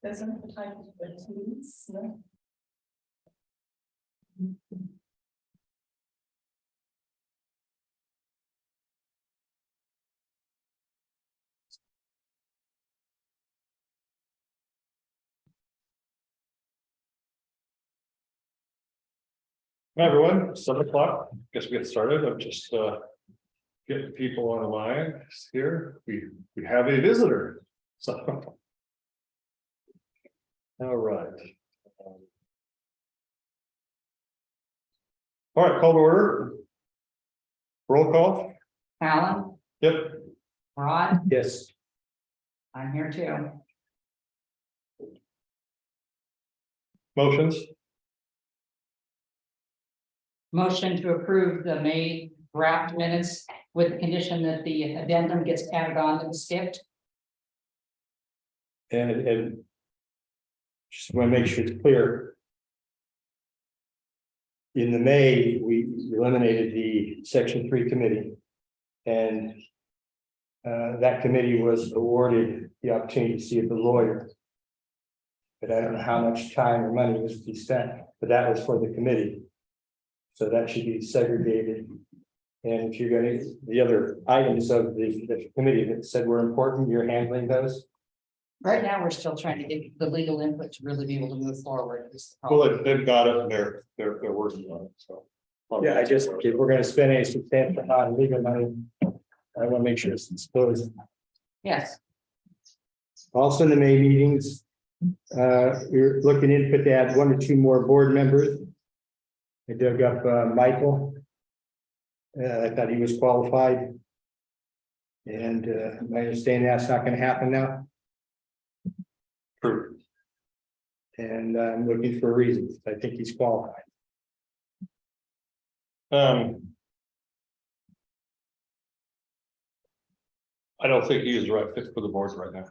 Doesn't the type of please, no? Hi, everyone, 7 o'clock. Guess we get started. I'm just getting people on the line here. We have a visitor. So all right. All right, call to order. Roll call. Alan, Yep. Rod, Yes. I'm here too. Motions. Motion to approve the May draft minutes with the condition that the addendum gets added on and skipped. And just want to make sure it's clear. In the May, we eliminated the Section 3 committee. And that committee was awarded the opportunity to see the lawyer. But I don't know how much time or money was to be spent, but that was for the committee. So that should be segregated. And if you're going to, the other items of the committee that said were important, you're handling those. Right now, we're still trying to get the legal input to really be able to move forward. Is the problem. Well, they've got it and they're working on it. So Yeah, I just, if we're gonna spend any substantial amount of legal money, I wanna make sure it's disclosed. Yes, Also in the May meetings, we're looking input to add 1 or 2 more board members. I dug up, Michael. I thought he was qualified. And, I understand that's not gonna happen now, true. and I'm looking for a reason. I think he's qualified. I don't think he is the right fit for the board right now.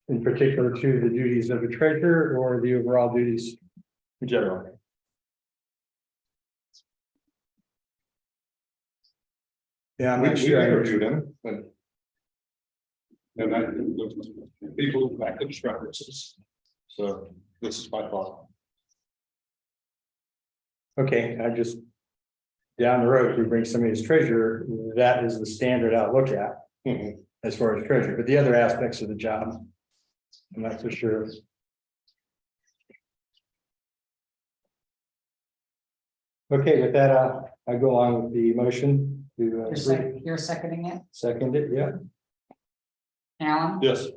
In particular to the duties of a treasurer or the overall duties. In general. Yeah, I'm We not sure. interviewed him and I, the people who back his references. So this is my thought. Okay, I just. Down the road, if we bring somebody as treasurer, that is the standard I'll look at as far as treasurer, but the other aspects of the job. I'm not so sure. Okay, with that, I go on with the motion to you're seconding it, second it, yeah. Alan, Yes.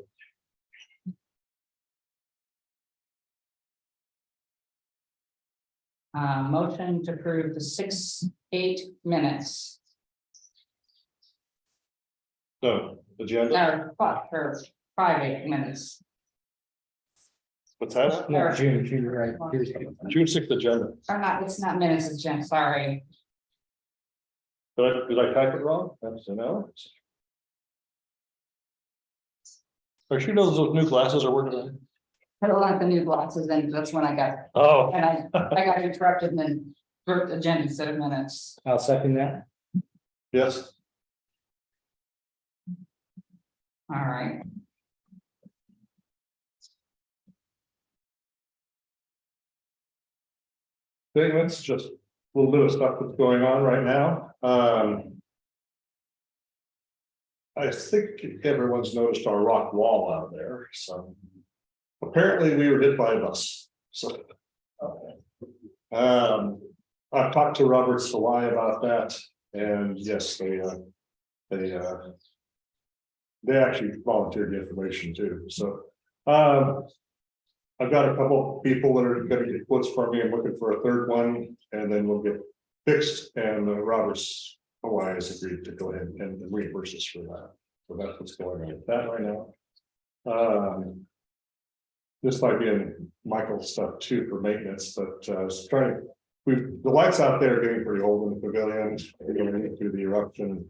motion to approve the 6-8 minutes. So agenda. Or 5-8 minutes. What's that? No, June, right. Here's- June 6th agenda. Or not, it's not minutes, it's Jen, sorry. Did I type it wrong? That's a no. Or she knows those new glasses are working on. I don't like the new glasses, and that's when I got, Oh. and I got interrupted and then wrote the agenda instead of minutes. I'll second that. Yes. All right. That's just a little bit of stuff that's going on right now. I think everyone's noticed our rock wall out there, so apparently we were hit by a bus. So I've talked to Robert Salai about that, and yes, they actually volunteered the information too. So I've got a couple people that are going to get quotes for me. I'm looking for a third one, and then we'll get fixed. And Robert's Hawaii has agreed to go ahead and reimburse us for that. So that's what's going on with that right now. This might be in Michael's stuff too for maintenance, but the lights out there are getting pretty old in the pavilion. We're going through the eruption.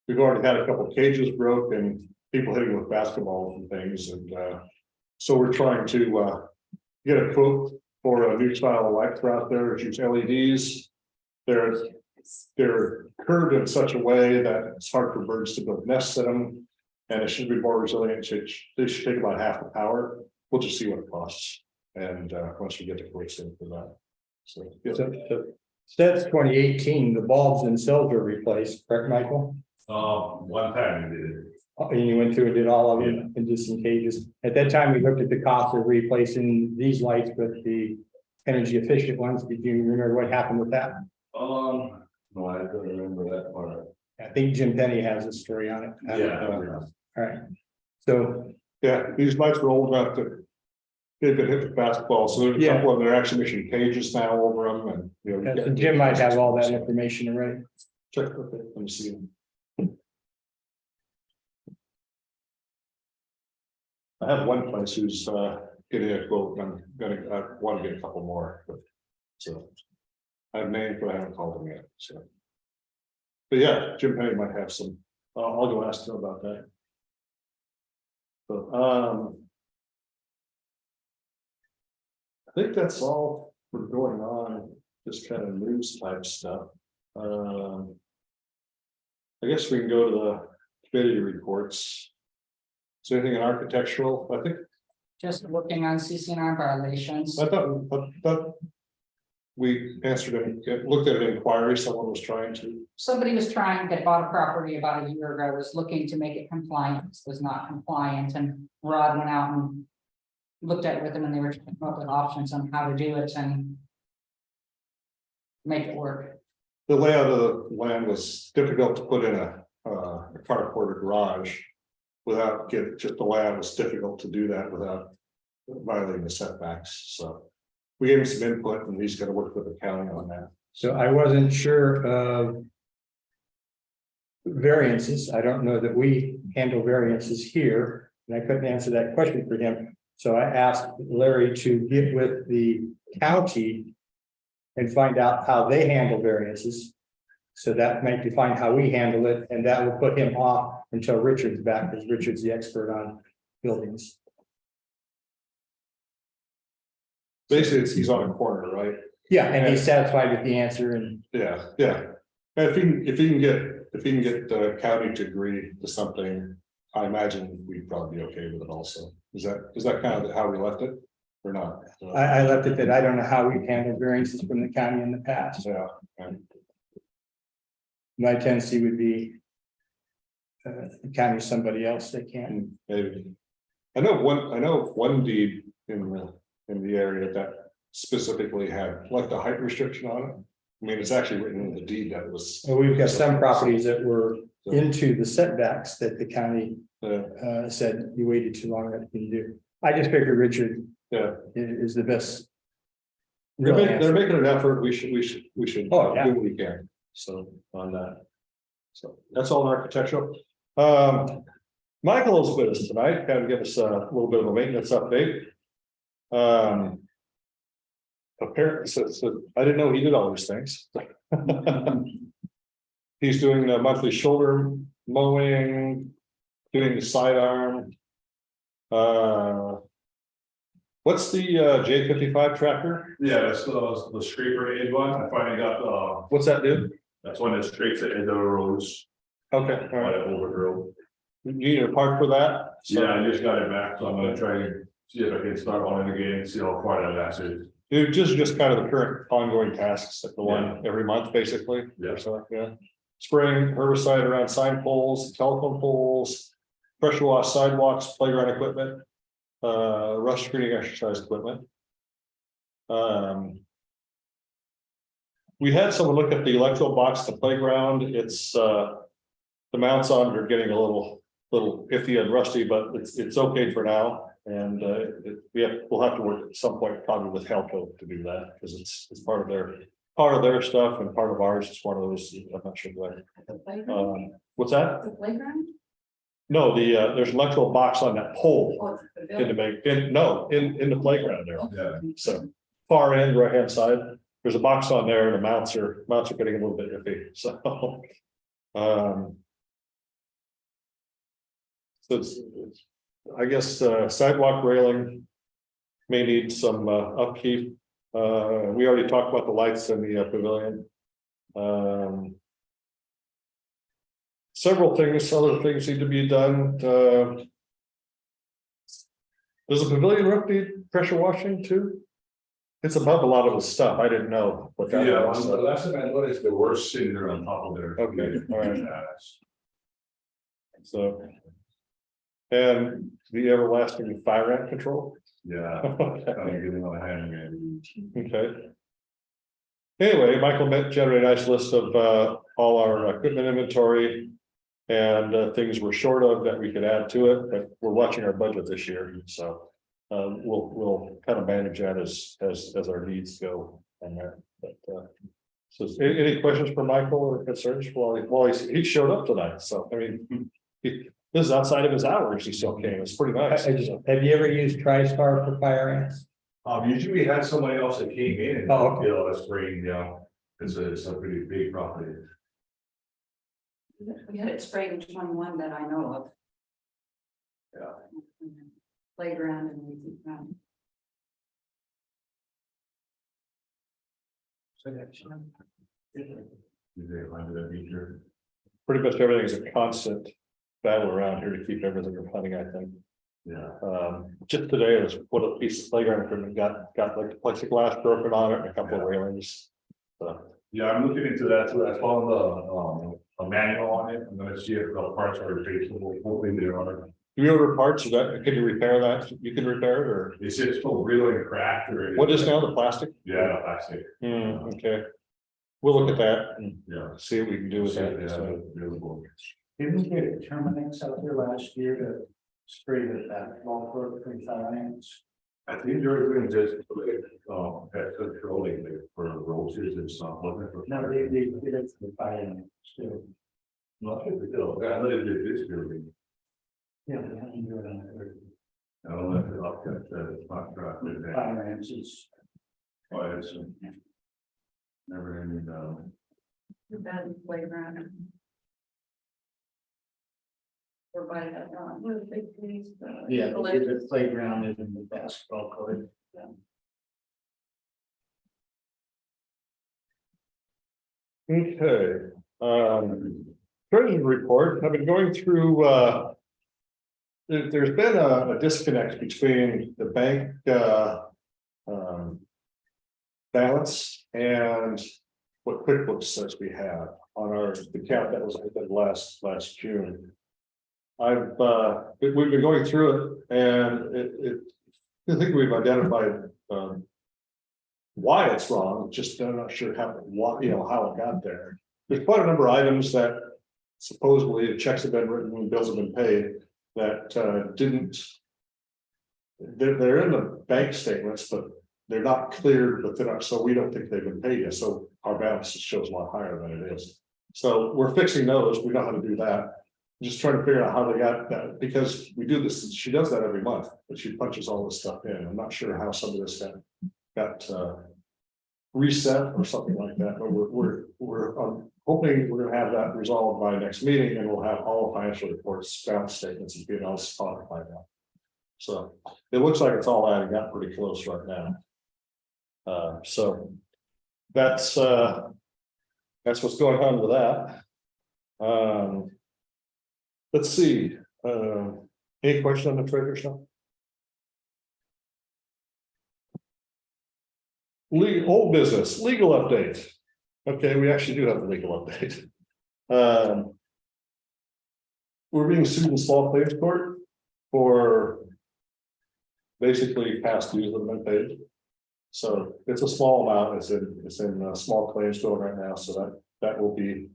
We've already had a couple of cages broke and people hitting with basketballs and things, and so we're trying to get a quote for a new style of lights out there. It's use LEDs. They're curved in such a way that it's hard for birds to build nests in them. And it should be more resilient, they should take about half the power, we'll just see what it costs. And once we get the quotes in for that. So, yeah. So since 2018, the bulbs themselves are replaced, correct, Michael? One time we did it. And you went through and did all of them in just in cases. At that time, we looked at the cost of replacing these lights with the energy efficient ones. Did you remember what happened with that? No, I don't remember that part. I think Jim Penny has a story on it. Yeah. All right. So, Yeah, these lights were old enough to. They've been hit with basketball, so there's a Yeah. couple of them, they're actually making cages now over them and, you know. so Jim might have all that information already. Check, okay, let me see. I have one place who's getting a quote, and I want to get a couple more, but so. I have names, but I haven't called them yet, so. But yeah, Jim Penny might have some, I'll go ask him about that. So, I think that's all for going on, just kind of news type stuff. I guess we can go to the committee reports. Is there anything in architectural? I think, Just looking on CCNR violations. I thought we answered it, looked at an inquiry, someone was trying to. Somebody was trying, that bought a property about a year ago, was looking to make it compliant, was not compliant, and Rod went out and looked at it with them, and they were trying to come up with options on how to do it and make it work. The layout of the land was difficult to put in a carport or garage. Without just the layout was difficult to do that without violating the setbacks, so. We gave him some input and he's gonna work with the county on that. So I wasn't sure of variances. I don't know that we handle variances here, and I couldn't answer that question for him. So I asked Larry to get with the county and find out how they handle variances. So that might define how we handle it, and that will put him off until Richard's back, because Richard's the expert on buildings. Basically, he's on a corner, right? Yeah, and he's satisfied with the answer, and Yeah. And if he can get the county to agree to something, I imagine we'd probably be okay with it also. Is that kind of how we left it or not? I left it that I don't know how we've handled variances from the county in the past. Yeah, and My tendency would be the county somebody else that can. maybe. I know one deed in the area that specifically had like the height restriction on it. I mean, it's actually written in the deed that it was. Well, we've got some properties that were into the setbacks that the county said you waited too long, that can do. I just figured Richard Yeah, is the best. they're making an effort. We should Oh, yeah. do what we can. So on that. So that's all in architectural. Michael's with us tonight, kind of give us a little bit of a maintenance update. Apparently, so I didn't know he did all these things. He's doing the monthly shoulder mowing, doing the sidearm. What's the J55 tractor? Yeah, that's the scraper aid one. I finally got, What's that do? that's one that scrapes the end of the roads, Okay, all right. over the road. You need a part for that? So Yeah, I just got it back, so I'm gonna try and see if I can start on it again, see how far that lasts is. It just kind of the current ongoing tasks, like the one every month, basically. Yeah. So, yeah. Spraying herbicide around sign poles, telephone poles, pressure wash sidewalks, playground equipment, rust screening exercise equipment. We had someone look at the electrical box at the playground. It's the mounts on it are getting a little iffy and rusty, but it's okay for now. And we'll have to work at some point probably with Helco to do that, because it's part of their stuff and part of ours. It's one of those, I'm not sure what. The playground? What's that? The playground? No, there's an electrical box on that pole Oh, it's the in building. in the playground there. Yeah. So far end, right hand side, there's a box on there and the mounts are getting a little bit iffy, so. So it's, I guess sidewalk railing may need some upkeep. We already talked about the lights in the pavilion. Several things, other things need to be done, does the pavilion roof need pressure washing too? It's above a lot of the stuff, I didn't know what that Yeah, was. the last time I noticed, the worst sitting there on top of there. Okay, all right. So. And the everlasting fire ant control. Yeah, kind of getting on a hand again. Okay. Anyway, Michael generated a nice list of all our equipment inventory. And things we're short of that we could add to it, but we're watching our budget this year, so. We'll kind of manage that as our needs go on that, but so any questions for Michael or concerns? Well, he showed up tonight, so I mean. This is outside of his hours, he still came, it's pretty nice. Have you ever used TriStar for fire ants? Usually we had somebody else that came in and, Oh, okay. that's spraying, yeah, it's a pretty big property. We had it sprayed in 21 that I know of. Yeah. Playground and everything. They find it a feature. Pretty much everything is a constant battle around here to keep everything running, I think. Yeah. Just today, there's one of the pieces of playground equipment got like the plexiglass broken on it and a couple of railings. So. Yeah, I'm looking into that too. I found a manual on it. I'm gonna see if the parts are replaceable. Hopefully they are. Do you order parts? Is that, can you repair that? You can repair it, or Is it still really cracked or? what is now the plastic? Yeah, the plastic. Okay. We'll look at that and Yeah. see what we can do with that. Yeah, So, available. Didn't we get Terminix out there last year to spray that ball for fire ants? I think they're doing just pest controlling for roses and stuff. Wasn't it for- No, they did it for the fire ants too. Not if they do. I know they did this building. Yeah, they have to do it on the I don't know if they upcut the contract with that. fire ants is. But it's never ending, The bad playground. Or by that, one of the big trees. Yeah, they did the playground and the basketball court. okay. Treasury report. I've been going through. There's been a disconnect between the bank balance and what QuickBooks says we have on our account that was opened last June. We've been going through it, and I think we've identified why it's wrong. Just I'm not sure how it got there. There's quite a number of items that supposedly the checks have been written and bills have been paid that didn't. They're in the bank statements, but they're not cleared, but they're not, so we don't think they've been paid yet. So our balance shows a lot higher than it is. So we're fixing those. We know how to do that. Just trying to figure out how they got that, because we do this, she does that every month, but she punches all this stuff in. I'm not sure how some of this got reset or something like that, but we're hoping we're gonna have that resolved by next meeting, and we'll have all financial reports, balance statements, and P&L spotted by now. So it looks like it's all adding up pretty close right now. So that's what's going on with that. Let's see, any question on the treasurer stuff? Old business, legal update. Okay, we actually do have a legal update. We're being sued in small claims court for basically past dues that have been paid. So it's a small amount, it's in small claims going right now, so that will be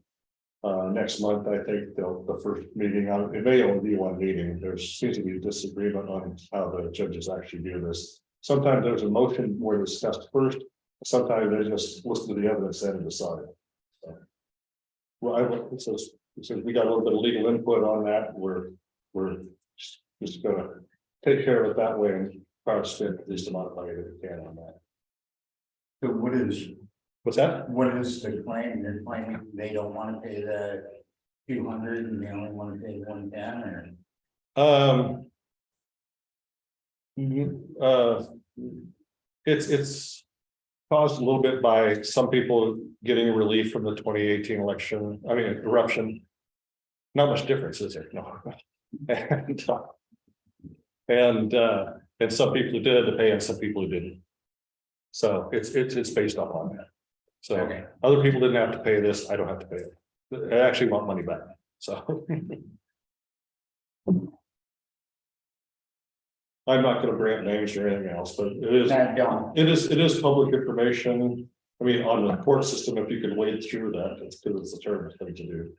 next month. I think the first meeting, it may only be one meeting. There seems to be a disagreement on how the judges actually do this. Sometimes there's a motion where it's discussed first, sometimes they just listen to the evidence and decide. So, well, it says we got a little bit of legal input on that. We're just gonna take care of it that way and try to spend at least amount of money that we can on that. So What's that? what is the claim? They're claiming they don't want to pay the 200 and they only want to pay 110 or? It's caused a little bit by some people getting relief from the 2018 election, I mean, eruption. Not much difference, is there? No. And some people who did have to pay and some people who didn't. So it's based off on that. So Okay. other people didn't have to pay this, I don't have to pay it. I actually want money back, so. I'm not gonna brand names or anything else, but it is public information. I mean, on the court system, if you can wade through that, it's because it's a terrible thing to do.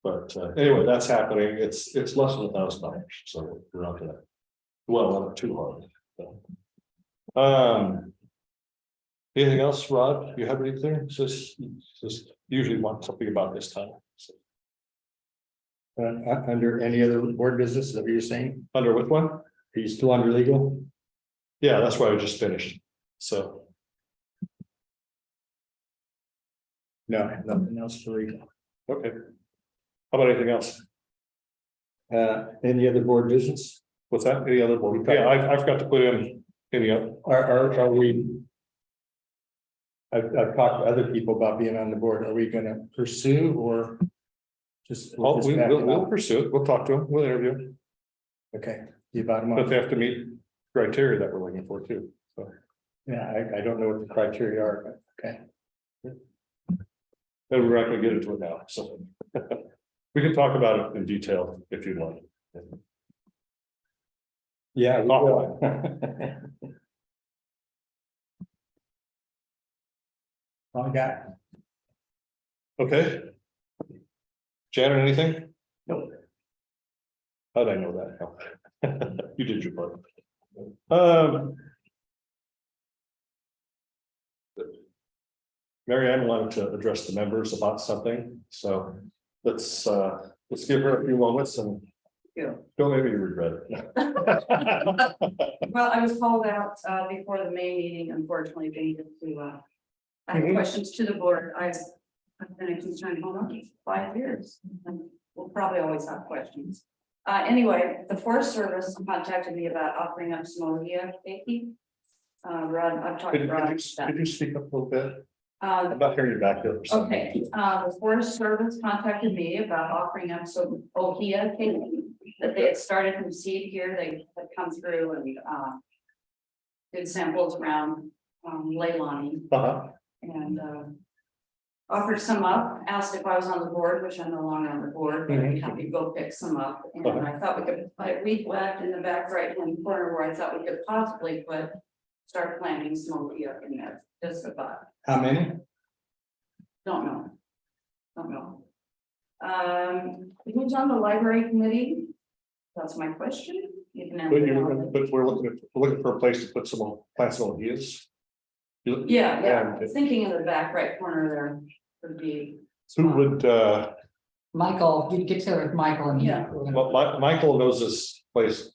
But anyway, that's happening. It's less than $1,000, so we're on to that. Well, not too hard. So. Anything else, Rod? You have anything? Just usually want something about this time. So, Under any other board business that you're saying, under which one? are you still under legal? Yeah, that's why I just finished. So No, nothing else for legal. okay. How about anything else? Any other board business? What's that? Any other board? Yeah, I've got to put in any other. Are we? I've talked to other people about being on the board. Are we gonna pursue or? Just. Oh, we'll pursue it. We'll talk to them. We'll interview them. Okay, you about a But month. they have to meet criteria that we're looking for too. So Yeah, I don't know what the criteria are, but okay. and we're not gonna get into it now. So we can talk about it in detail if you'd like. Yeah. we will. All I got. Okay. Janet, anything? Nope. How'd I know that? You did your part. Mary Ann wanted to address the members about something, so let's give her a few moments and don't make me regret it. Well, I was called out before the May meeting, unfortunately, being to I have Mhm. questions to the board. I've been a concerned homeowner for 5 years, and we'll probably always have questions. Anyway, the Forest Service contacted me about offering up Smolia Keiki. Rod, I've talked to Rod. Could you speak up a little bit? I'm not hearing you back there. Okay, the Forest Service contacted me about offering up some Ohia Keiki that they had started from seed here. They had come through and did samples around Leilani and offered some up, asked if I was on the board, which I'm no longer on the board, but I'd be happy to go pick some up. And I thought we could, I weed whacked in the back right hand corner where I thought we could possibly start planting Smolia in there, just about. How many? Don't know. Who's on the library committee? That's my question. You can answer that one. But we're looking for a place to put some more plants on ideas. Yeah, thinking in the back right corner there would be. Who would Michael, you get together with Michael and. Yeah. well, Michael knows this place,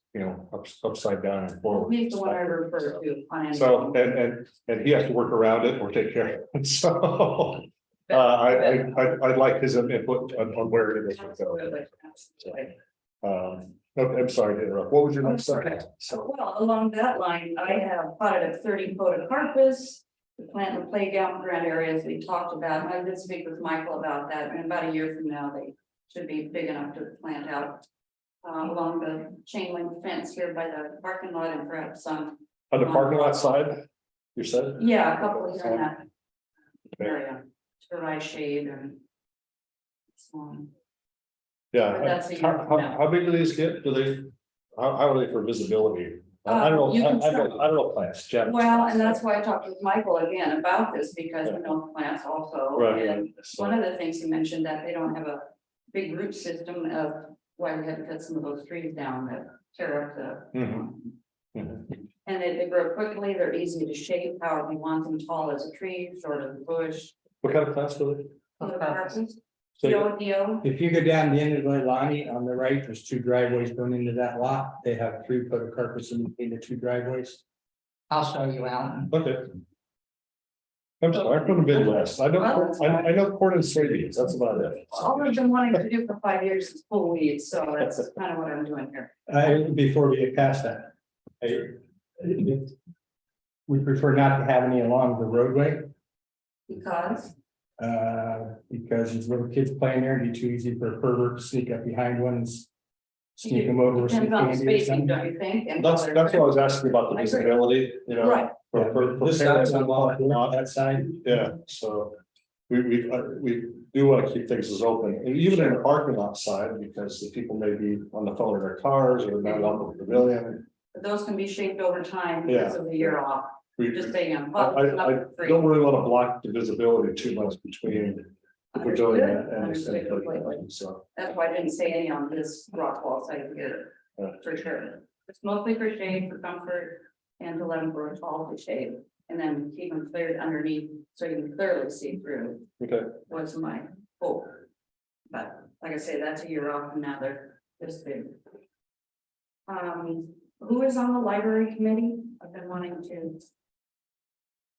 upside down and forward. He's the one I refer to. on So, anything. and he has to work around it or take care of it, so. I'd like his input on where it is. Absolutely. Okay, I'm sorry to interrupt. What was your next subject? So, well, along that line, I have potted a 30 photocarpus to plant in the playground areas we talked about. And I did speak with Michael about that. And about a year from now, they should be big enough to plant out along the chain link fence here by the parking lot and perhaps some. On the parking lot side, you said? Yeah, a couple here in that area to provide shade and. So on. Yeah. But that's a year from now. How big do these get? How are they for visibility? I don't You know, can try. I don't know plants, Jen. Well, and that's why I talked with Michael again about this, because we know plants also. Right. And one of the things he mentioned that they don't have a big root system of why we had to cut some of those trees down that tear up the. Mhm. Mhm. And they grow quickly, they're easy to shape however you want them, tall as a tree, short as a bush. What kind of plants do they? So- Dio. If you go down the end of Leilani on the right, there's 2 driveways going into that lot. They have 3 photocarpus in between the 2 driveways. I'll show you, Alan. Okay. I'm sorry, I'm from the Midwest. I know corn and soybeans, that's about it. All we've been wanting to do for 5 years is pull weeds, so that's kind of what I'm doing here. Before we get past that. We prefer not to have any along the roadway. Because, Because there's little kids playing there, it'd be too easy for a pervert to sneak up behind one and sneak them over with some Depends on the candy or spacing, something. don't you think? And That's color. what I was asking about the I agree. visibility, you know. Right, For This parents side's on and whatnot. that side. Yeah, so we do want to keep things as open, and even in the parking lot side, because the people may be on the phone in their cars or not walking the pavilion. but those can be shaped over time because of the year off, We, just saying. I'm I don't really want to block the visibility too much between the pavilion and Understood completely. so. That's why I didn't say any on this rock wall side here, Yeah. for sure. It's mostly for shade, for comfort, and to let them grow tall to shade, and then keep them cleared underneath, so you can clearly see through, Okay, was my hope. But like I say, that's a year off, and now they're this big. Who is on the library committee? I've been wanting to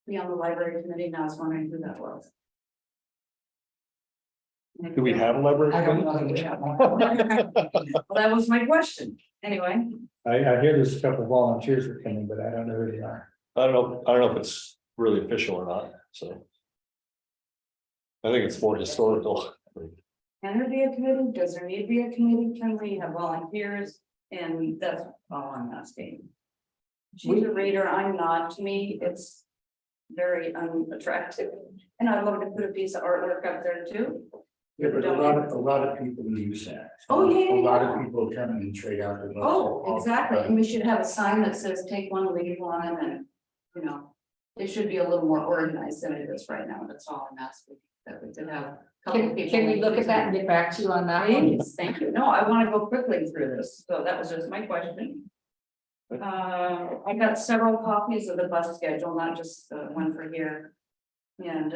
be on the library committee, now I was wondering who that was. do we have a library? I don't know that we have one. Well, that was my question, anyway. I hear there's a couple volunteers that come in, but I don't know who they are. I don't know if it's really official or not, so. I think it's more historical. Can there be a committee? Does there need to be a committee? Can we have volunteers? And that's all I'm asking. She's a reader, I'm not. To me, it's very unattractive. And I'd love to put a piece of artwork up there too. Yeah, but a lot of people use that. Oh, yeah, A lot yeah. of people come and trade out their books. Oh, exactly. And we should have a sign that says take one, leave one, and, you know, it should be a little more organized than it is right now. That's all I'm asking, that we could have. a couple of Can we people look at that and get back to you on that one? Please, thank you. No, I want to go quickly through this, so that was just my question. I got several copies of the bus schedule, not just the one for here. And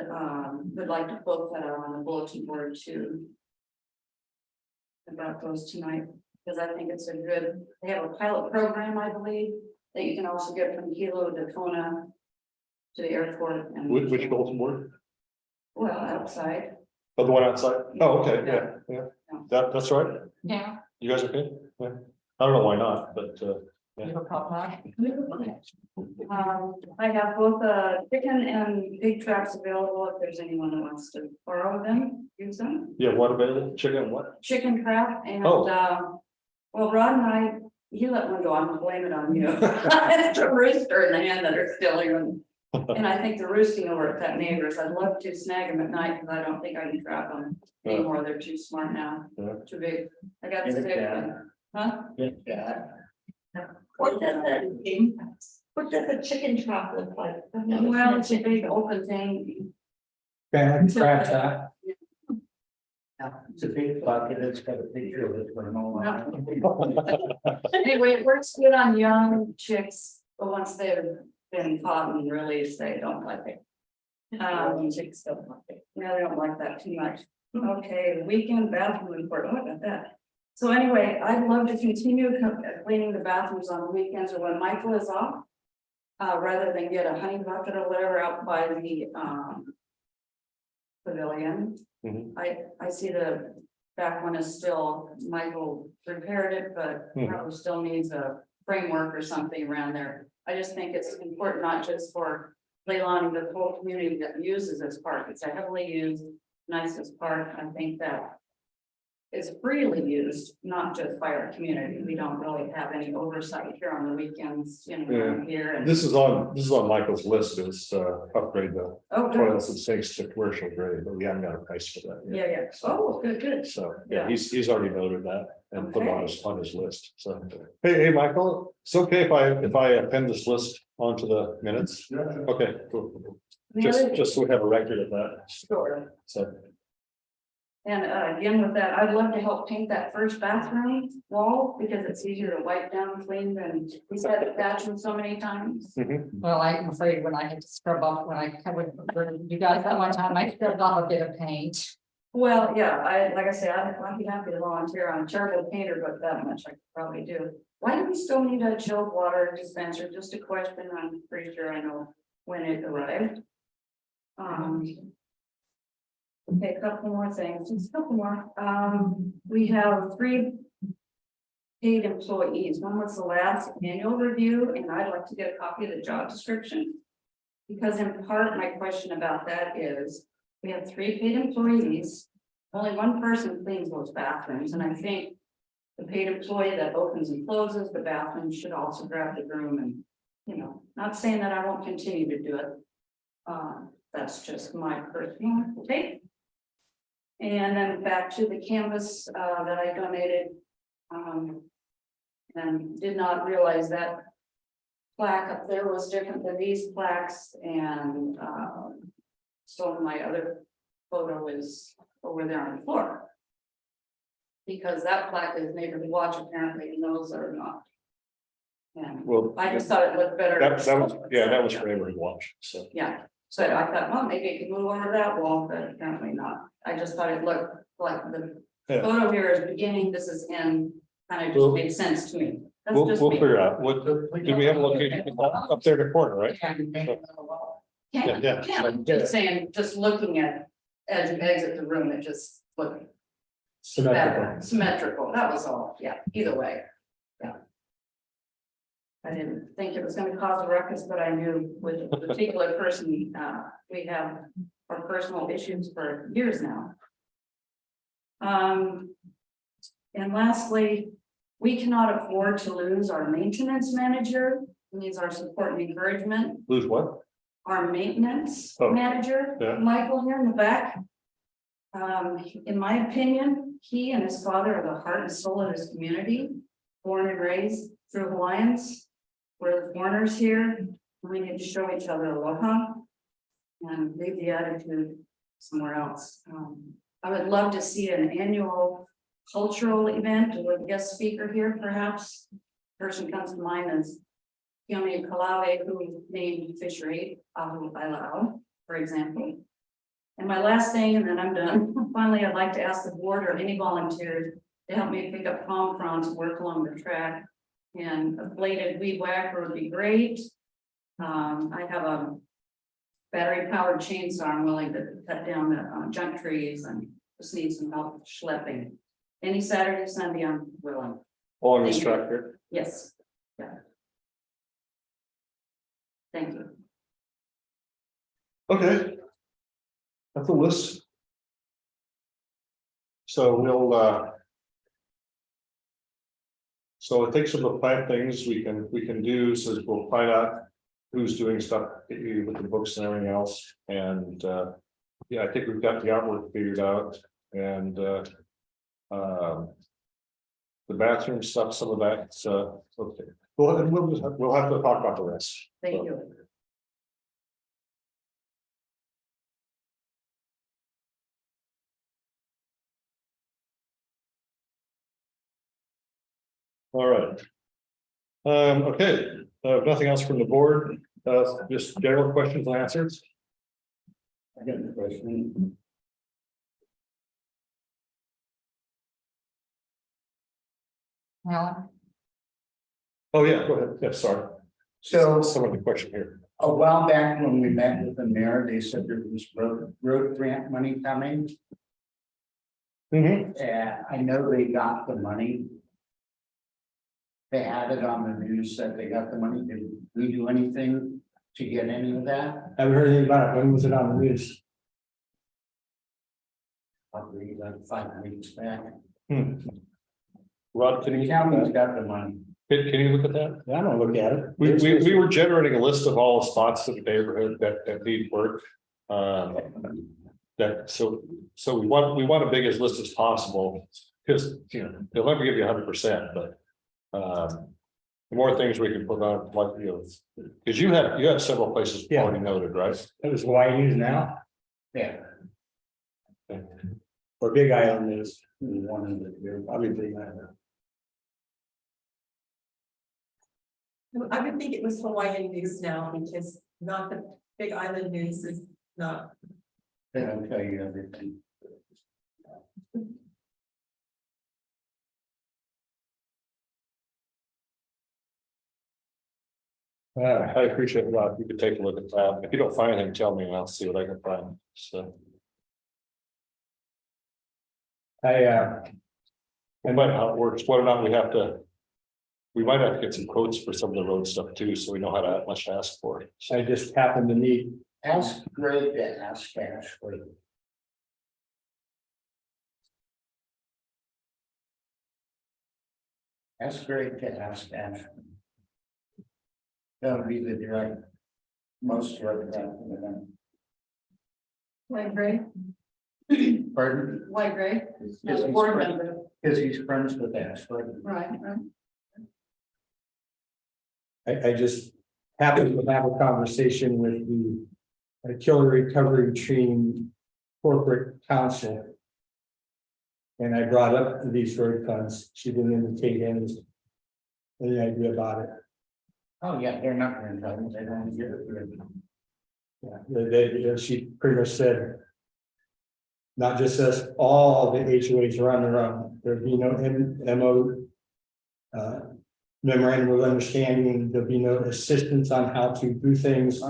would like to put that out on the bulletin board too. About those tonight, because I think it's a good, they have a pilot program, I believe, that you can also get from Kilo to Kona to the airport and. Which bulletin board? Well, outside. Oh, the one outside? Oh, okay, yeah. That's right. Yeah. You guys okay? Yeah. I don't know why not, but You have a problem? I have both chicken and pig traps available if there's anyone who wants to borrow them, use them. yeah, what available? Chicken and what? Chicken trap and, Oh. well, Rod and I, you let one go, I'm gonna blame it on you. It's a rooster in the hand that are still here. And I think they're roosting over at that neighbor's. I'd love to snag them at night, because I don't think I can trap them anymore. They're too smart now, Yeah. too big. I got Yeah, sick. yeah. Huh? Yeah. What does a chicken trap look like? I've never Well, seen it's a big open thing. Kind of like a crab trap. It's a big bucket, it's got a picture of it for a moment. Anyway, it works good on young chicks, but once they've been caught and released, they don't like it. Chicks don't like it. No, they don't like that too much. Okay, weekend bathroom report, oh, I got that. So anyway, I'd love to continue cleaning the bathrooms on the weekends or when Michael is off. Rather than get a honey bucket or whatever out by the pavilion. Mhm. I see the back one is still, Michael repaired it, but Mhm. probably still needs a framework or something around there. I just think it's important, not just for Leilani, but the whole community that uses this park. It's a heavily used, nicest park. I think that is freely used, not just by our community. We don't really have any oversight here on the weekends, you know, around here and. This is on Michael's list, is upgrade the Oh, good. toilets and sinks to commercial grade, but we haven't got a price for that yet. Yeah, yeah. Oh, good, good. So, Yeah. yeah, he's already noted that and put it on Okay. his list, so. Hey, Michael, it's okay if I append this list onto the minutes? Okay, cool. The other- Just so we have a record of that, Sure. so. And again, with that, I'd love to help paint that first bathroom wall because it's easier to wipe down, clean than he's had to patch them so many times. Well, I'm afraid when I had to scrub off, when I covered, you guys that one time, I scrubbed off a bit of paint. Well, yeah, like I said, I'd be happy to volunteer. I'm a terrible painter, but that much I could probably do. Why do we still need a chilled water dispenser? Just a question. I'm pretty sure I know when it arrived. Okay, a couple more things, just a couple more. We have 3 paid employees. One was the last annual review, and I'd like to get a copy of the job description. Because in part, my question about that is, We have 3 paid employees. Only one person cleans those bathrooms, and I think the paid employee that opens and closes the bathroom should also grab the broom and, you know, not saying that I won't continue to do it. That's just my personal take. And then back to the canvas that I donated. And did not realize that plaque up there was different than these plaques, and so my other photo is over there on the floor. Because that plaque is neighborhood watch, apparently, and those are not. And Well, I just thought it looked better. that was, yeah, that was for neighborhood watch, so. Yeah, so I thought, well, maybe it could move over that wall, but apparently not. I just thought it looked like the Yeah. photo here is beginning, this is end, kind of just Well, made sense to me. That's We'll just me. figure out what, do we have a location up there in the corner, right? Yeah, Yeah. I'm just saying, just looking at, as you exit the room, it just looked better, symmetrical, that was all, yeah, either way, yeah. I didn't think it was gonna cause a ruckus, but I knew with a particular person, we have our personal issues for years now. And lastly, we cannot afford to lose our maintenance manager, who needs our support and encouragement. Lose what? Our maintenance Oh, manager, yeah. Michael here in the back. In my opinion, he and his father are the heart and soul of his community, born and raised through Hawaiians. We're the foreigners here, we need to show each other aloha and leave the attitude somewhere else. I would love to see an annual cultural event with a guest speaker here, perhaps. Person comes to mind as Kioni Kalave, who named fishery Ahu Ailao, for example. And my last thing, and then I'm done. Finally, I'd like to ask the board or any volunteers to help me pick up palm fronds, work along the track. And a bladed weed whacker would be great. I have a battery powered chainsaw. I'm willing to cut down the junk trees and just need some help schlepping. Any Saturday, Sunday, I'm willing. Along this track here. Yes. Yeah. Thank you. Okay. That's a list. So we'll so I think some of the 5 things we can do, so we'll find out who's doing stuff with the books and everything else. And yeah, I think we've got the artwork figured out, and the bathroom stuff, some of that, so okay. Well, and we'll have to talk about the rest. Thank you. All right. Okay, nothing else from the board, just general questions and answers. I got a question. Well, Oh, yeah, go ahead, yeah, sorry, So some of the question here. a while back when we met with the mayor, they said there was road grant money coming. I know they got the money. They had it on the news that they got the money. Did we do anything to get any of that? Haven't heard anything about it. When was it on the news? Probably like 5 weeks back. Rod, can The you, county's got the money. can you look at that? Yeah, I'm gonna look at it. We were generating a list of all the spots in the neighborhood that need work. That, so we want a big as list as possible, because, you know, they'll never give you 100%, but. The more things we can put on, like, you know, because you have several places Yeah. already noted, right? That was Hawaii News Now, Yeah. or Big Island News. One of the, Probably Big Island. I would think it was Hawaiian News Now, because not the Big Island News is not. they don't tell you everything. I appreciate it a lot. You could take a look at that. If you don't find anything, tell me and I'll see what I can find. So. And but how it works, whether or not we have to. We might have to get some quotes for some of the road stuff too, so we know how to much to ask for it. I just happened to need, Ask Greg to ask Cash for That's great to ask Ash. That would be the direct, most direct benefit of them. White gray, Pardon? white gray, Because he's board friend- member, because he's friends with Ash, right? right, I just happened to have a conversation with the Killer Recovery Team corporate counsel. And I brought up these road funds. She didn't indicate any idea about it. Oh, yeah, they're not going to, they don't get it. Yeah, she pretty much said. Not just us, all the HOAs are on their own. There'd be no MO. Memorandum of understanding, there'll be no assistance on how to do things.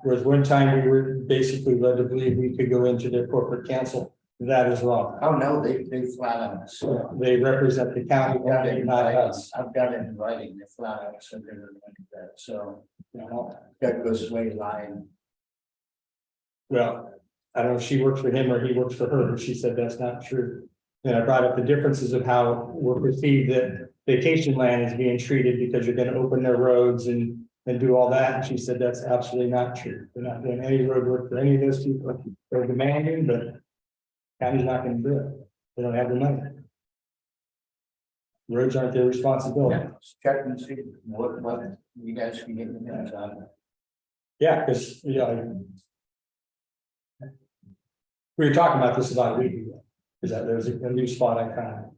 Whereas one time we were basically led to believe we could go into their corporate council. That is wrong. Oh, no, they flat out. So They represent the county, I've got it in not writing. us. I've got it in writing, they flat out said they were going to do that, so, You know, that goes way line. well, I don't know if she works for him or he works for her, but she said that's not true. And I brought up the differences of how we're perceived that vacation land is being treated because you're gonna open their roads and do all that. And she said that's absolutely not true. They're not doing any road work for any of those people. They're demanding, but county's not gonna do it. They don't have the money. Roads aren't their responsibility. Yeah, check and see what you guys can get in there. Yeah, because, you know. We were talking about this about a week ago. Is that there's a new spot I found.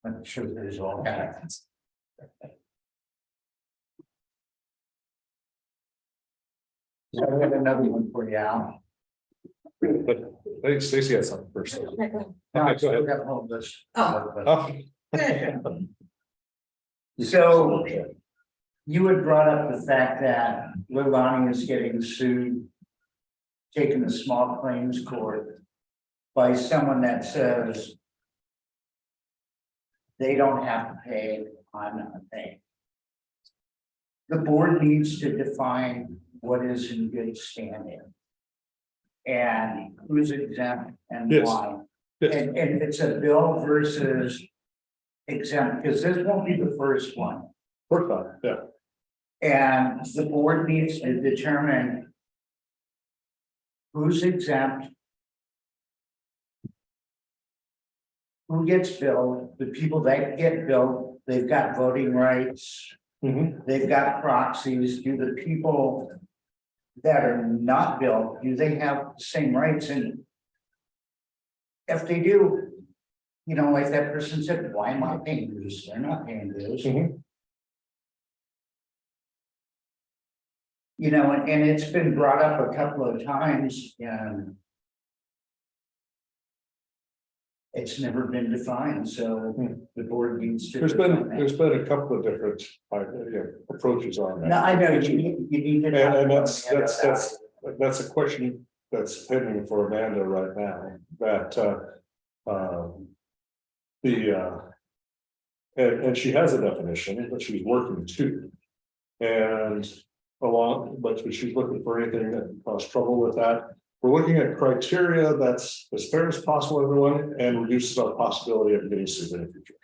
I'm sure there's all kinds. So I have another one for you, Al. But I think Stacy has something first. I still got all this. Oh. So you had brought up the fact that Lilani is getting sued, taken to small claims court by someone that says they don't have to pay, I'm not paying. The board needs to define what is in good standing. And who's exempt and Yes. why. Yes. And it's a bill versus exempt, because this won't be the first one. Work on it, yeah. And the board needs to determine who's exempt, who gets billed, the people that get billed, they've got voting rights, they've got proxies. Do the people that are not billed, do they have the same rights? And if they do, you know, like that person said, why am I paying dues? They're not paying dues. You know, and it's been brought up a couple of times, and it's never been defined, so the board needs to. There's define that. been a couple of different approaches on that. No, I know, you need to. And that's a question that's pending for Amanda right now, that and she has a definition, but she's working too. And but she's looking for anything that can cause trouble with that. We're looking at criteria that's as fair as possible, everyone, and reduces our possibility of getting sued in the future.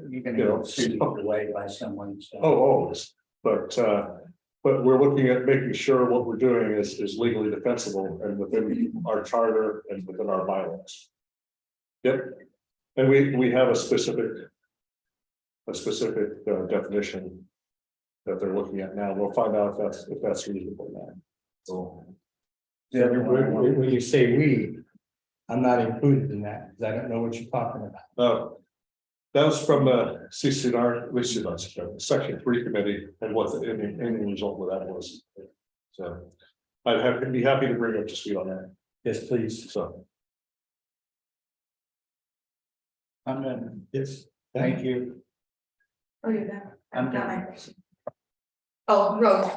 You're gonna go sued away by someone. So. Oh, always, but we're looking at making sure what we're doing is legally defensible and within our charter and within our bylaws. Yep, and we have a specific definition that they're looking at now. We'll find out if that's reasonable now. So. The other one, When you say we, I'm not included in that, because I don't know what you're talking about. That was from Section 3 committee, and what the ending result of that was. So I'd be happy to bring up to speed on that. Yes, please. So I'm done. Yes. Thank you. Oh, you're back. I'm done. Oh, roads,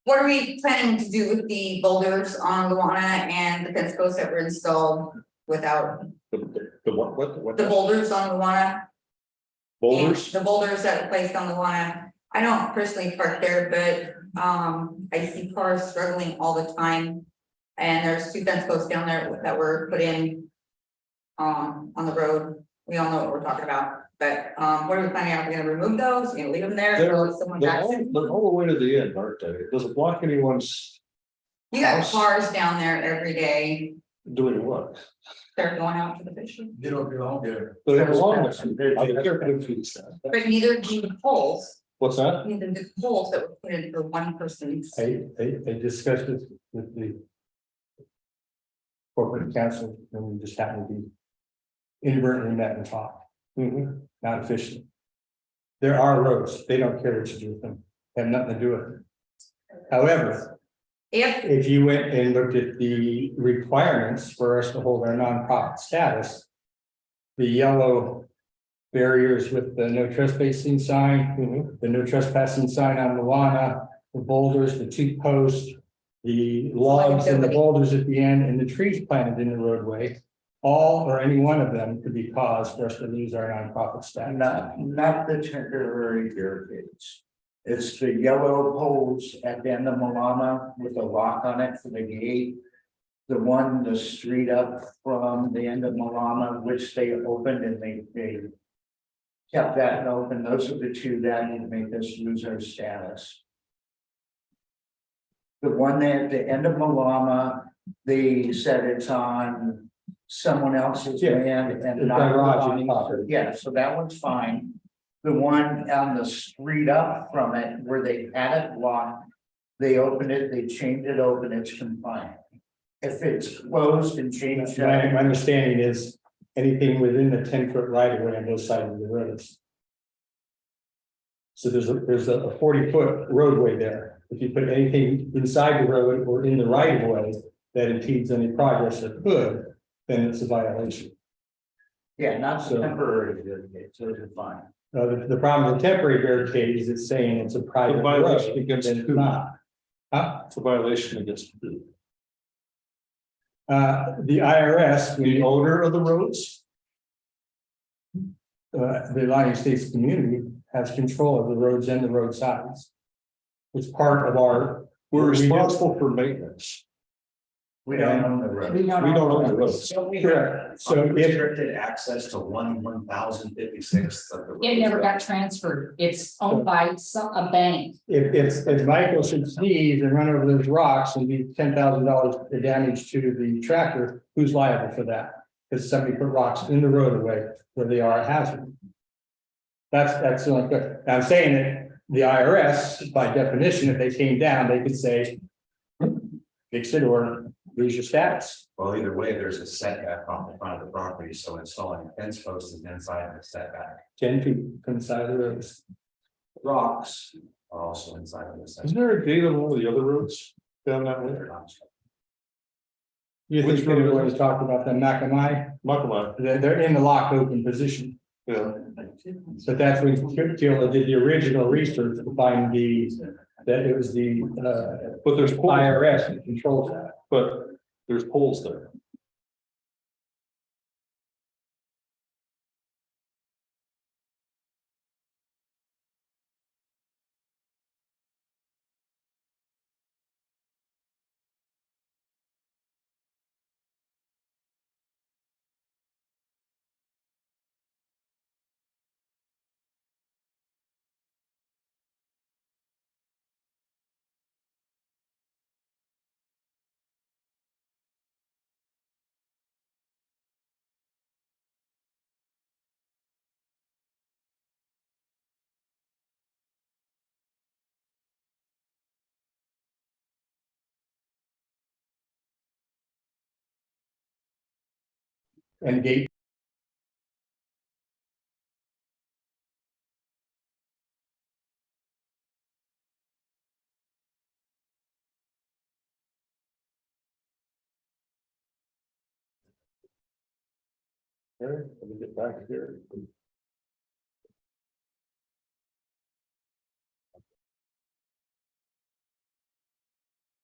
what are we planning to do with the boulders on Luana and the fence posts that were installed without the what the boulders on Luana? boulders? The boulders that were placed on Luana, I don't personally park there, but I see cars struggling all the time. And there's 2 fence posts down there that were put in on the road we all know what we're talking about, but, what are we planning on, we're gonna remove those, we're gonna leave them there, They're, so someone backs in? they're all the way to the end, aren't they? Does it block anyone's You got house? cars down there every day, doing what? they're going out to the fishing, They don't belong there. But it belongs to. I don't care if it's that. but neither do the poles, What's that? neither do the poles that were put in for one person's. I discussed this with the. Corporate council, and we just happened to be. Inadvertently met and talked, not officially. There are roads, they don't care what you do with them, have nothing to do with it. However, if you went and looked at the requirements for us to hold our nonprofit status. The yellow barriers with the no trespassing sign, the no trespassing sign on Luana, the boulders, the two posts. The logs and the boulders at the end and the trees planted in the roadway. All or any one of them could be cause for us to lose our nonprofit status. Not the temporary barricades. It's the yellow poles at the end of Malama with a lock on it for the gate. The one, the street up from the end of Malama, which they opened and they kept that open. Those are the two that would make us lose our status. The one at the end of Malama, they said it's on someone else's land and It's not on on, property. yeah, so that one's fine. The one on the street up from it where they had it blocked, they opened it, they changed it open, it's compliant. If it's closed and changed. My understanding is anything within the 10-foot right of way on both sides of the roads. So there's a 40-foot roadway there. If you put anything inside the road or in the right of way that impedes any progress or could, then it's a violation. Yeah, not So- temporary barricades, those are fine. The problem with temporary barricade is it's saying it's a private The violation road, against and it's who? not. It's a violation against who? The IRS, The owner of the roads? the United States community has control of the roads and the roadsides. It's part of our. We're we do. responsible for maintenance. We don't own the road. We don't. We don't own the roads. Correct. So if, Restricted access to 1/1056th of the. It never got transferred. It's owned by a bank. if Michael should sneeze and run over those rocks and be $10,000 damage to the tractor, who's liable for that? Because somebody put rocks in the roadway where they are a hazard. That's the only question. I'm saying that the IRS, by definition, if they came down, they could say, fix it or lose your status. Well, either way, there's a setback on the front of the property, so installing a fence post is inside of the setback. 10 feet from the side of the roads. Rocks are also inside of the Isn't setback. there a gate on all the other roads down that way? You Which think road is anyone it? was talking about the Mackinac? Muckamine, They're in the locked open position. yeah. But that's when Kila did the original research to find that it was the But there's poles, IRS that controls that. but there's poles there. And gate. Okay, let me get back here.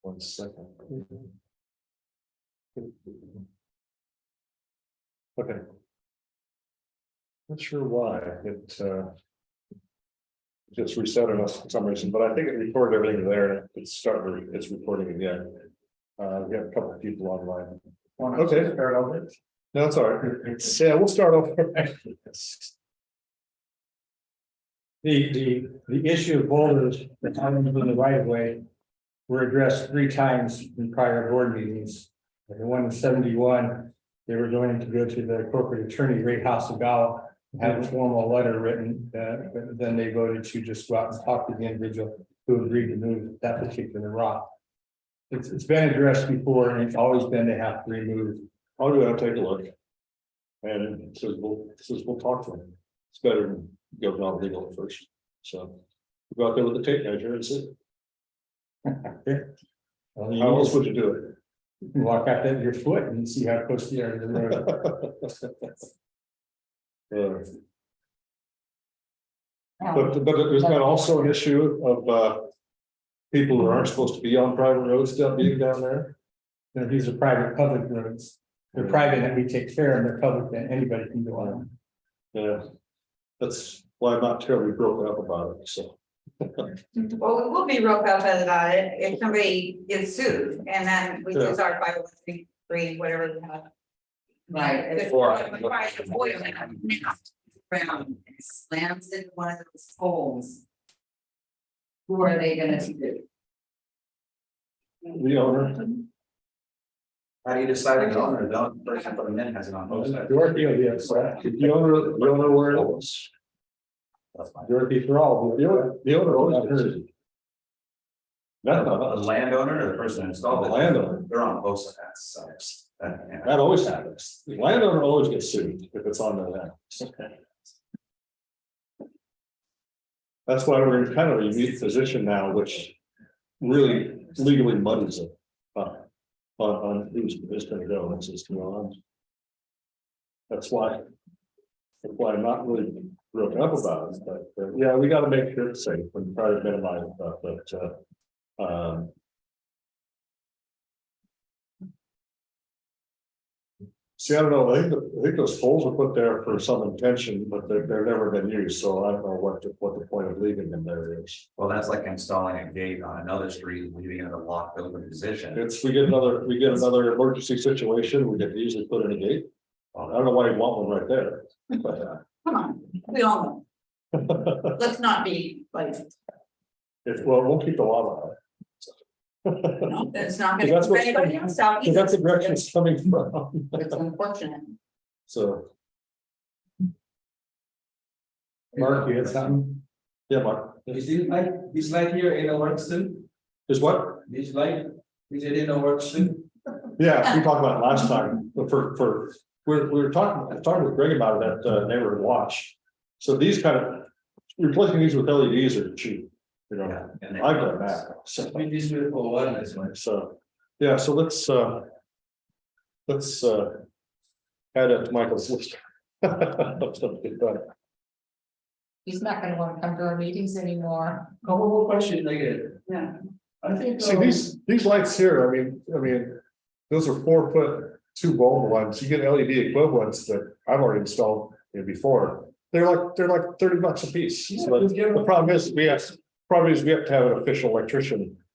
1 second. Okay. Not sure why it just reset on us for some reason, but I think it recorded everything there. It's recording again. We have a couple of people online. Want to Okay. start over? No, it's all right. Yeah, we'll start off. The issue of boulders that haven't been the right of way were addressed 3 times in prior board meetings. And the one in 71, they were going to go to the corporate attorney, Ray Hasagawa, and have a formal letter written, but then they voted to just go out and talk to the individual who agreed to move that particular rock. It's been addressed before, and it's always been they have to remove. I'll go out and take a look. And it says we'll talk to him. It's better than go down legal first. So we'll go out there with the tape measure and see. Well, you How else just would you do it? walk out there with your foot and see how close you are to the road. But there's been also an issue of people who aren't supposed to be on private roads still being down there. You know, these are private public roads. They're private and we take care of them. They're public that anybody can go on them. Yeah. That's why I'm not terribly broken up about it, so. Well, we will be real about it if somebody gets sued and then we use our 501(c)(3), whatever we have. Right. Round slams in one of those holes. Who are they gonna do? The owner, How do you decide the owner? The person putting them in has it on both sides. Dorothy will be upset. the owner where it was. That's fine. Dorothy for all. The owner always gets it. Not The us. landowner or the person who installed it? The landowner. They're on both sides. Yeah. That always happens. The landowner always gets sued if it's on their land. Okay. That's why we're in kind of a unique position now, which really legally muddies it. On who's going to go, it's just on. That's why I'm not really broken up about it, but yeah, we got to make sure it's safe and try to minimize it, but see, I don't know, I think those poles were put there for some intention, but they've never been used, so I don't know what the point of leaving them there is. Well, that's like installing a gate on another street, leaving it in a locked open position. We get another emergency situation, we get easily put in a gate. I don't know why you want one right there. But, Come on, we all know. Let's not be like, well, it won't keep the lava out. no, it's not gonna. That's what's keep anybody else out Because either. that's the direction it's coming from. It's unfortunate. So, Mark, you had something? yeah, Mark, Is this light here in a work still? is what? This light, is it in a work still? Yeah, we talked about it last time, but we were talking with Greg about it at Neighborhood Watch. So these kind of, replacing these with LEDs are cheap, you know, Yeah, and they- I've done that, so. We this will for one, that's why. So, yeah, so let's add that to Michael's list. Stuff to get done. He's not gonna wanna come to our meetings anymore. Couple more questions again. Yeah. I think. See, these lights here, I mean, those are 4-foot 2-bulb ones, you get LED equivalents that I've already installed before. They're like $30 a piece. So the problem is, we have to have an official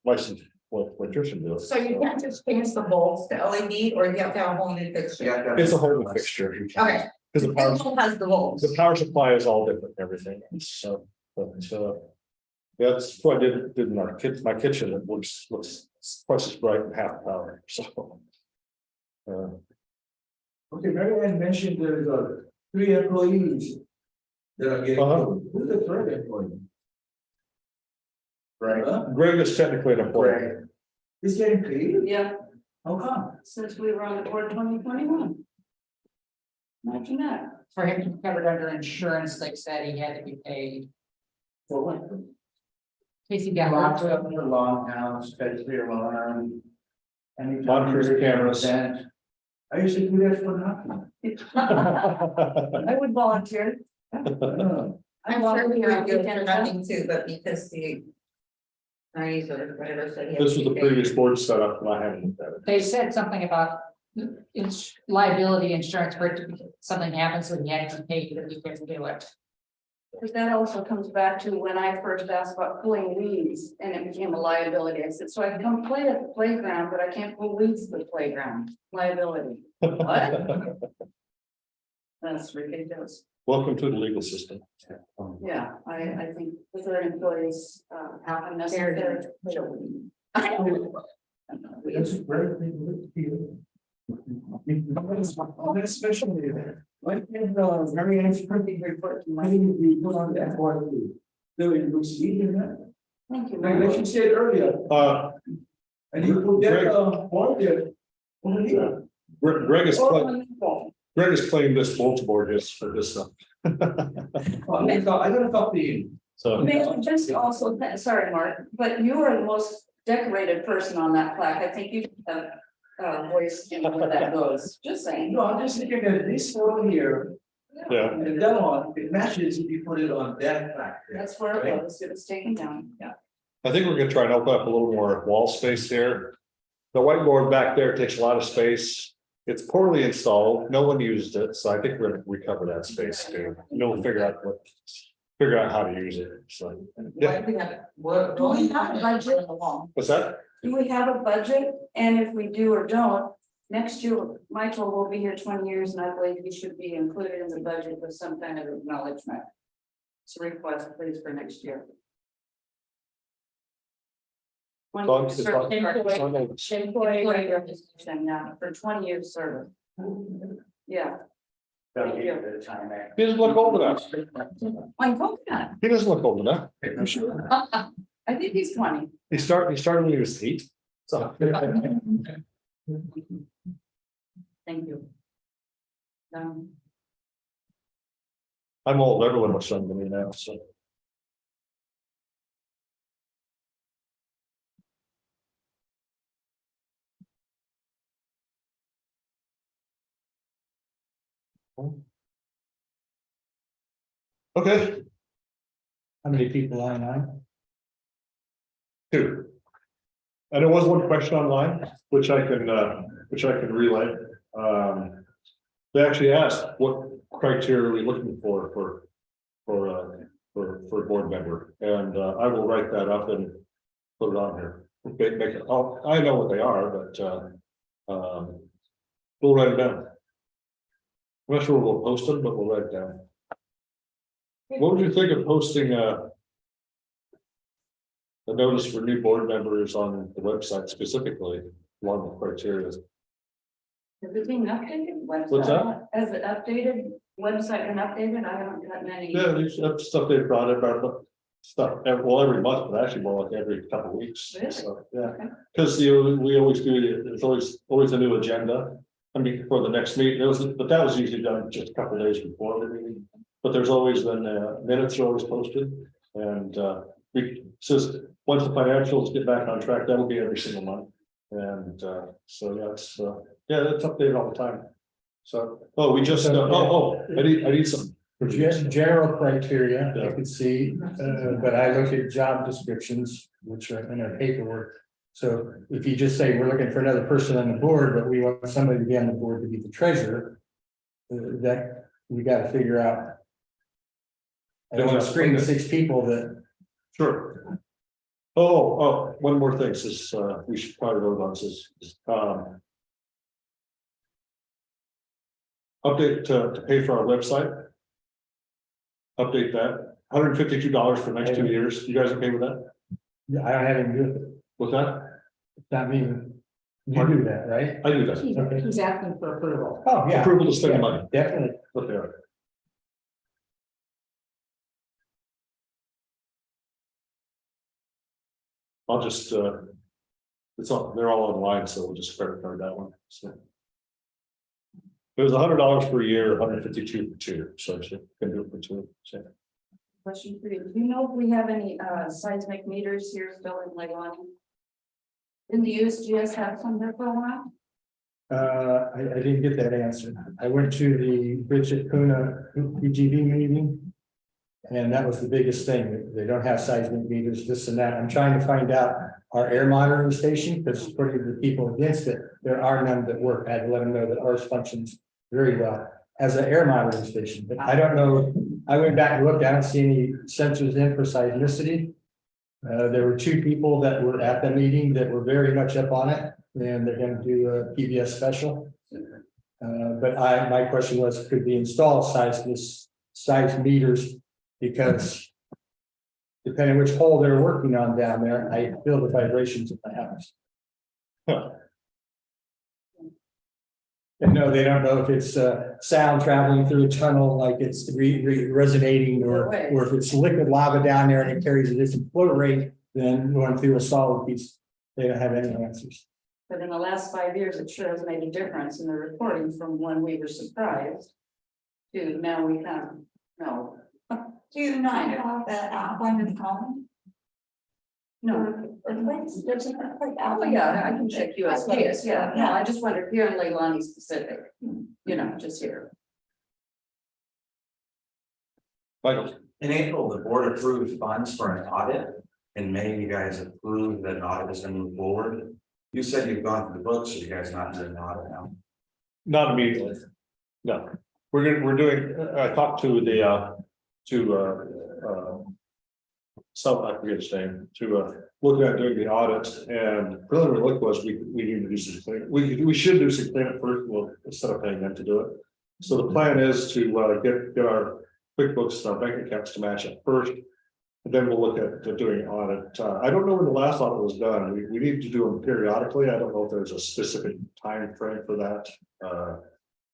licensed electrician do it. So you can't just change the bulbs to LED or you have to have a whole new fixture? Yeah, It's a whole new fixture. Okay. Because the power. This one has the bulbs. The power supply is all different, and everything, so, but, that's what I did in my kitchen, it looks twice as bright and half power, so. Okay, Mary Ann mentioned there is 3 employees. That are getting, who's the 3rd employee? Right. Huh? Greg is technically an employee. He's getting paid? Yeah, How come? since we were on the board 2021. Imagine that. For him to be covered under insurance, they said he had to be paid. For what? In case he got Lots locked of up. the longhouse, especially alarm. Anytime Monitors, there's an cameras. event, I used to do that for nothing. I would volunteer. I'm sure we were good for nothing too, but because the. Nice or whatever said. he had This to was the be paid. previous board setup, and I haven't looked at it. They said something about it's liability insurance for it to be, something happens when you had to pay that we couldn't do it. But that also comes back to when I first asked about pulling weeds and it became a liability. I said, so I can come play at the playground, but I can't pull weeds at the playground. Liability. What? That's ridiculous. Welcome to the legal system. Yeah, I think with our employees, have unnecessary. That's a great thing to do. Especially there. Like, very pretty report. We put on that one. Doing receiving that. Thank you. Like you said earlier, and you put that point there. Over here. Greg is, Oh, Greg has claimed this multiple just for this stuff. I'm gonna copy you. So, May I just also, sorry, Mark, but you are the most decorated person on that plaque. I think you have voice in where that goes, just saying. No, I'm just thinking that this photo here, yeah, and that one, it matches if you put it on that back there. That's where it was. It was taken down. Yeah. I think we're gonna try and open up a little more wall space here. The whiteboard back there takes a lot of space. It's poorly installed. No one used it, so I think we're gonna recover that space too. We'll figure out how to use it. So, yeah. Do we have a budget? What's that? Do we have a budget? And if we do or don't, next year, Michael will be here 20 years and I believe he should be included in the budget with some kind of acknowledgement. It's a request, please, for next year. Employee recognition, yeah, for 20 years service. Yeah. Thank you. He doesn't look old enough. Like coconut. He doesn't look old enough. I think he's 20. He started when he was 8. So. Thank you. I'm old. Everyone looks younger than me now. So. Okay. How many people online? 2. And there was one question online, which I can relay. They actually asked what criteria are we looking for board member, and I will write that up and put it on here. Okay, I know what they are, but we'll write it down. I'm not sure we'll post them, but we'll write it down. What would you think of posting a notice for new board members on the website specifically along the criteria? Has it been updated? What's that? Has it updated? Website been updated? I haven't gotten any. Yeah, there's stuff they brought about the stuff, well, every month, but actually more like every couple of weeks. Really? So, yeah, Okay. because we always do, there's always a new agenda. I mean, for the next meeting, but that was usually done just a couple of days before the meeting. But there's always been minutes are always posted, and says once the financials get back on track, that'll be every single month. And so that's that's updated all the time. So we just I need some General criteria, I could see, but I look at job descriptions, which are in our paperwork. So if you just say we're looking for another person on the board, but we want somebody to be on the board to be the treasurer, that we got to figure out. I don't want to screen the 6 people that. Sure. Oh, one more thing, says we should probably vote on this. Update to pay for our website. Update that $152 for the next 2 years. You guys okay with that? Yeah, I don't have anything to do with it. With that? That means you do that, right? I do that. Okay. He's asking for approval. Oh, yeah. Approval to spend Yeah, money. definitely. What they are. I'll just they're all online, so we'll just credit card that one. So it was $100 per year, 152 for 2, so you can do it for 2. So. Question for you. Do you know if we have any seismic meters here still in Leilani? Didn't the USGS have some there for a while? I didn't get that answer. I went to the Bridget Kuna PGB meeting. And that was the biggest thing. They don't have seismic meters, this and that. I'm trying to find out our air monitoring station, because according to the people against it, there are none that work. I had to let them know that ours functions very well. as an air monitoring station, but I don't know, I went back and looked, I don't see any sensors in for seismicity. There were two people that were at the meeting that were very much up on it, and they're gonna do a PBS special. But my question was, could we install size meters? Because depending which hole they're working on down there, I feel the vibrations in my house. And no, they don't know if it's sound traveling through a tunnel, like it's resonating, or if it's liquid lava down there and it carries a different flow rate than going through a solid piece. They don't have any answers. But in the last 5 years, it sure has made a difference in the reporting from when we were surprised. To now we kind of know. Do you not have the one in home? No. There's a quick Oh, yeah, I can check USGS, yeah, no, I just wondered here in Leilani specific, you know, just here. Michael, In April, the board approved funds for an audit. In May, you guys approved that an audit was gonna move forward. You said you've gone through the books, so you guys not doing an audit now. not immediately. No, we're doing, I talked to the, some, I forget his name, to, look at doing the audit, and preliminary look was we need to do some cleanup. We should do some cleanup first, well, instead of paying them to do it. So the plan is to, get our QuickBooks, our bank accounts to match it first. And then we'll look at doing an audit. I don't know when the last audit was done. We need to do them periodically. I don't know if there's a specific time frame for that.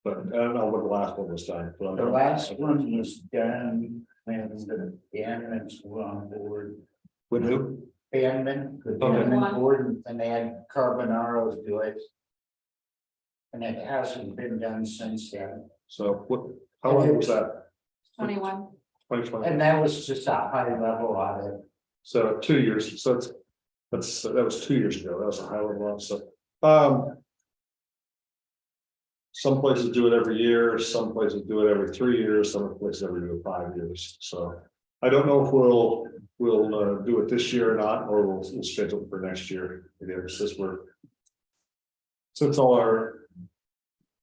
But I don't know when the last one was done. But The last one was done when the Banmans were on board. With who? Banman, the Okay. Banman board, and they had Carbonaro do it. And it hasn't been done since then. So what, how long was that? 21. 2020. And that was just a high level audit. So 2 years. So that was 2 years ago. That was a high level one. So some places do it every year, some places do it every 3 years, some places every 5 years. So I don't know if we'll do it this year or not, or we'll schedule it for next year. Again, since all our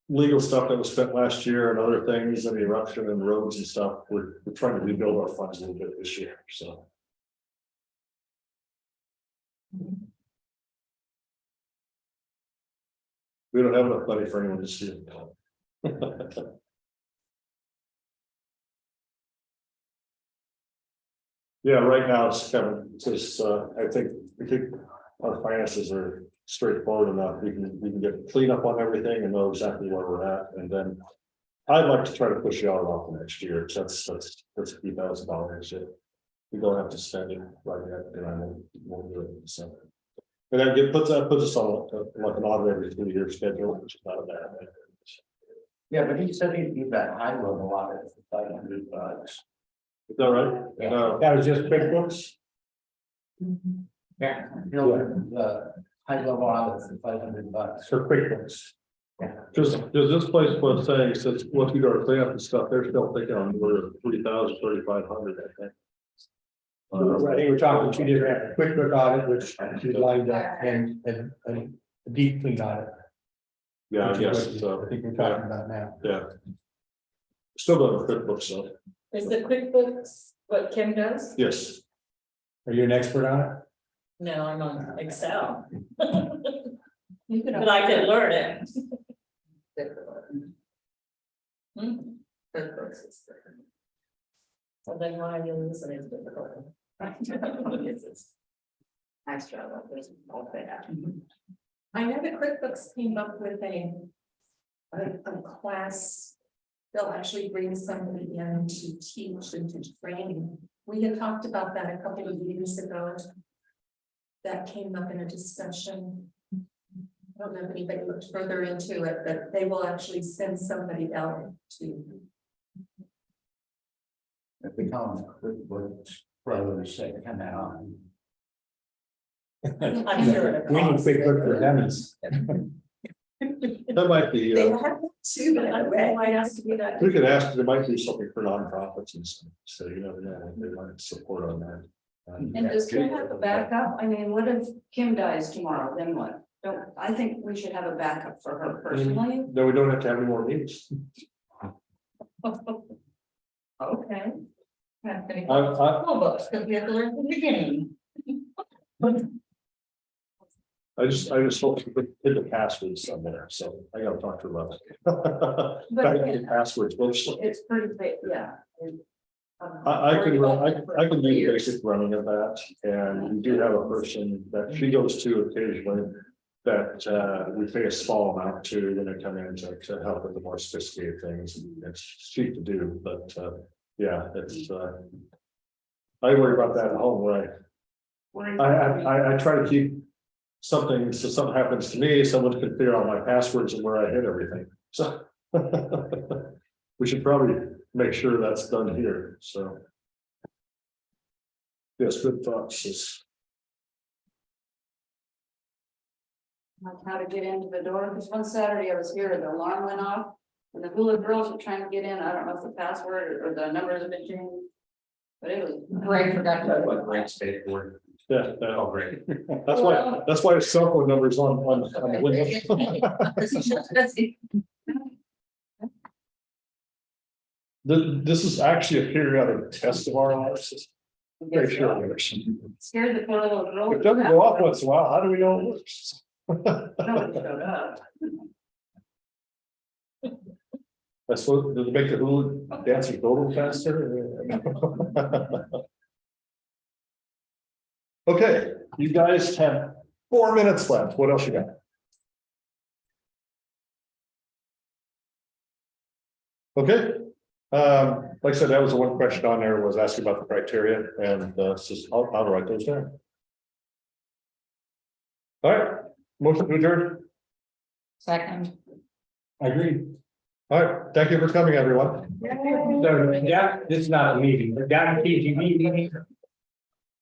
legal stuff that was spent last year and other things and the eruption and roads and stuff, we're trying to rebuild our funds a little bit this year, so. We don't have enough money for anyone to see it. Yeah, right now it's kind of just, I think our finances are straightforward enough. We can get clean up on everything and know exactly where we're at, and then I'd like to try to push the audit off the next year. That's $3,000. We don't have to spend it right now, and I won't do it in December. And that puts us on like an audit every 2 year schedule, which is not a bad thing. Yeah, but he said he'd do that high level audit for $500. Is that right? Yeah. No. That was just QuickBooks. Yeah, the high level audit for $500. For QuickBooks. Does this place was saying, since once we go to clean up and stuff, they're still thinking on we're 3,000, 3,500, I think. I think we're talking two different QuickBook audit, which is lined up, and a deep clean audit. Yeah, I which is guess what so. I think we're talking about now. Yeah. Still doing QuickBooks, so Is the QuickBooks what Kim does? yes. Are you an expert on it? No, I'm on Excel, You could. but I can learn it. So then why are you listening to the Nice job. There's all that. I know that QuickBooks came up with a class. They'll actually bring somebody in to teach and to train. We had talked about that a couple of meetings ago. That came up in a discussion. I don't know if anybody looked further into it, but they will actually send somebody out to. It becomes QuickBooks Pros that come out. I'm sure. We need QuickBooks for dummies. That might be, They have two, but I might ask to be that. we could ask, there might be something for nonprofits and stuff, so you never know, they might support on that. And does Kim have a backup? I mean, what if Kim dies tomorrow, then what? I think we should have a backup for her personally. No, we don't have to have any more meetings. Okay. Full books, because we have to learn from the beginning. I just hope to put the passwords somewhere, so I gotta talk to her about it. Back to the passwords, books. It's pretty big, yeah. I can run, I can do the basic running of that, and we do have a person that she goes to occasionally. That we pay a small amount to when they come in to help with the more sophisticated things, it's cheap to do, but yeah, it's I worry about that at home, where I try to keep something, so something happens to me, someone can figure out my passwords and where I hid everything, so. We should probably make sure that's done here, so. Yes, good thoughts. Like how to get into the door, because one Saturday I was here, the alarm went off. And the hula girls were trying to get in, I don't know if the password or the numbers have been changed. But it was. Greg forgot to. That's what grants paid for. Yeah, Oh, great. that's why his cell phone number is on the window. This is actually a periodic test of our alarm system. Very sure it works. Scared the poor little girl. It doesn't go off once in a while, how do we know it works? Nobody showed up. That's what, does it make the hula dancers go a little faster? Okay, you guys have 4 minutes left, what else you got? Okay, like I said, that was the one question on there, was asking about the criteria, and I'll write those down. All right, motion to adjourn. Second. I agree. All right, thank you for coming, everyone. So, yeah, this is not a meeting, but that means you meet